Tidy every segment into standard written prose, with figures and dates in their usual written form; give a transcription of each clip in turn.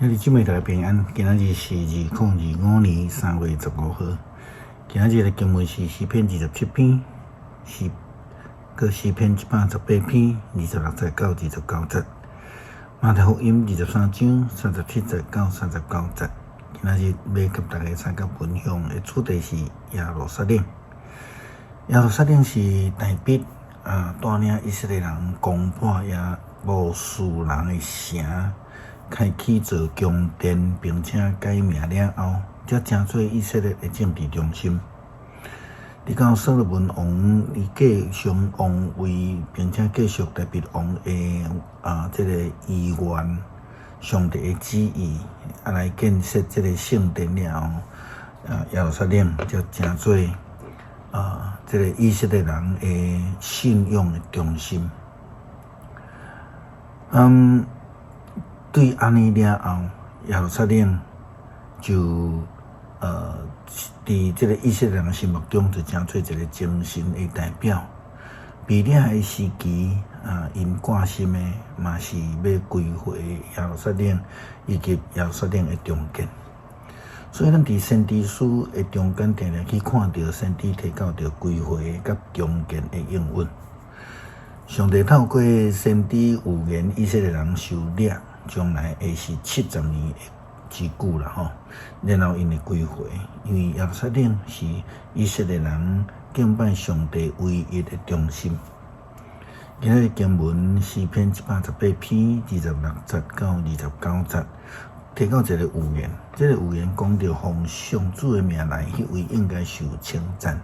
兄弟姊妹大家平安，今仔日是2025年3月15号。今仔日的经文是诗篇27篇，诗篇118篇26节到29节。马太福音23章37节到39节。今仔日要给大家参加分享的主题是耶路撒冷。耶路撒冷是代表带领以色列人攻破耶波斯人的城。开启做宫殿，并且改名了后，才成做以色列的政治中心。直到所罗门王伊继承王位，并且继续达比王的这个意愿，上帝的旨意，来建设这个圣殿了后，耶路撒冷才成做这个以色列人的信仰的中心。对安尼了后，耶路撒冷就伫这个以色列人心目中就成做一个精神的代表。比了的时期因挂心的嘛是要归回耶路撒冷以及耶路撒冷的重建。所以咱伫先知书的中间定定去看到先知提到着归回甲重建的应允。上帝透过先知预言以色列人受掠。将来会是70年之久啦吼，然后因会归回，因为耶路撒冷是以色列人敬拜上帝唯一的中心。今日经文诗篇118篇26节到29节，提到一个预言，这个预言讲到奉上主的名来，迄位应该受称赞。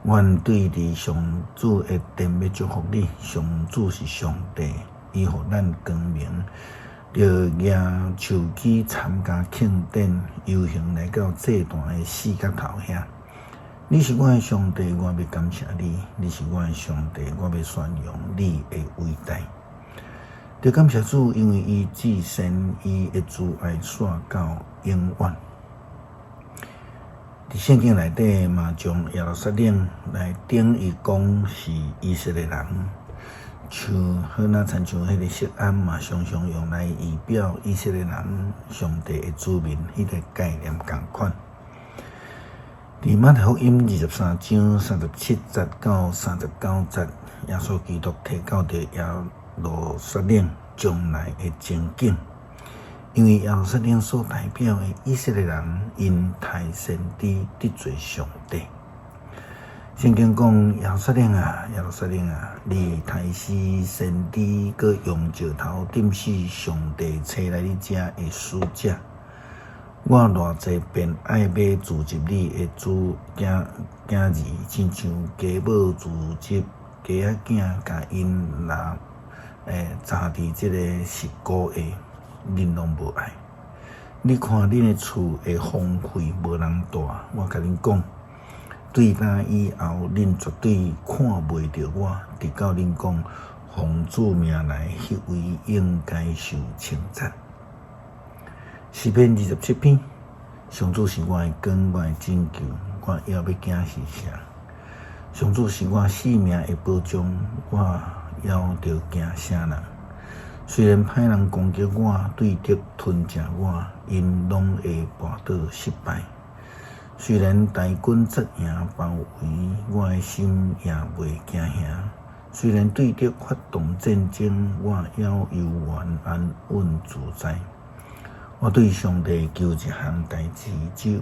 愿对伫上主的殿要祝福你，上主是上帝，伊互咱光明。着举手机参加庆典游行来到祭坛的四角头遐，你是我的上帝，我要感谢你；你是我的上帝，我要宣扬你的伟大。着感谢主，因为伊至善，伊的慈爱线到永远。伫圣经内底嘛，将耶路撒冷来定义讲是以色列人。好那亲像迄个锡安嘛，常常用来仪表以色列人上帝的子民，迄个概念同款。伫马太福音23章37节到39节，耶稣基督提到着耶路撒冷将来的情景，因为耶路撒冷所代表的以色列人因太先知得罪上帝。圣经讲耶路撒冷啊，耶路撒冷啊，你太师先知，佮用石头钉死上帝找来你遮的使者。我偌济遍爱要自集你的子囝儿，亲像家母自集家仔囝，甲因拿扎伫这个石膏下，恁拢无爱。你看恁的厝会荒废，无人住。我甲恁讲。对那以后，恁绝对看袂到我。直到恁讲奉主名来，迄位应该受称赞。诗篇27篇，上主是我的光，我的拯救，我还要惊是啥？上主是我性命的保障，我还要惊啥人？虽然歹人攻击我，对敌吞食我，因拢会跋倒失败。虽然大军阵营包围，我的心也袂惊吓。虽然对敌发动战争，我也悠然安稳自在。我对上帝求一项代志，只有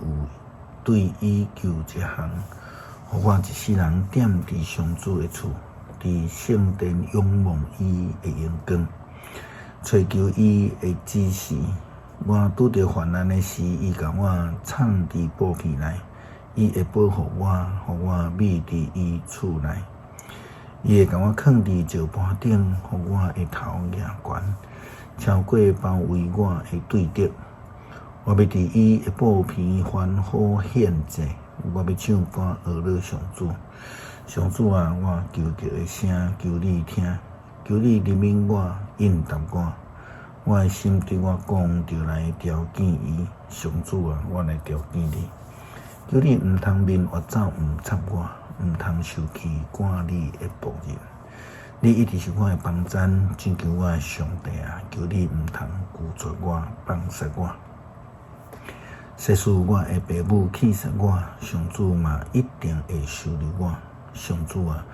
对伊求一项，互我一世人踮伫上主的厝，伫圣殿仰望伊的阳光，追求伊的指示。我拄着患难的时，伊甲我藏伫布被内，伊会保护我，互我秘伫伊厝内。伊会甲我藏伫石盘顶，互我的头仰悬，超过包围我的对敌。我要伫伊的布被欢呼献祭，我要唱歌学乐上主。上主啊，我求叫的声，求你听，求你怜悯我，应答我。我的心对我讲，就来条件伊。上主啊，我来条件你。叫你毋通面越走毋插我，毋通受气赶你的仆人。你一直是我的帮zan请求我的上帝啊，求你毋通拒绝我、放杀我。誓使我的父母气杀我，上主嘛一定会收留我。上主啊，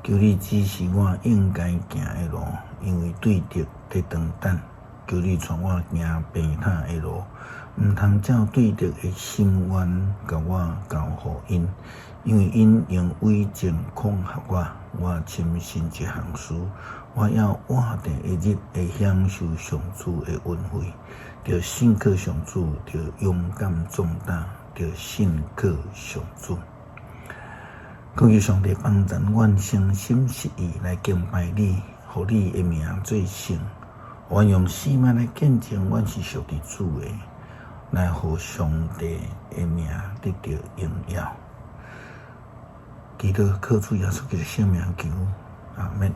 求你指示我应该行的路，因为对敌在长等。求你带我行平坦的路，毋通照对敌的心愿，甲我交互因，因为因用伪证恐吓我。我深信一项事，我要活定一日会享受上主的恩惠，着信靠上主，着勇敢壮大，着信靠上主。恳求上帝帮助我诚心实意来敬拜你，互你的名最圣。我用生命来见证，我是属于主的，来互上帝的名得到荣耀。祈祷靠主耶稣基督的圣名求，阿们。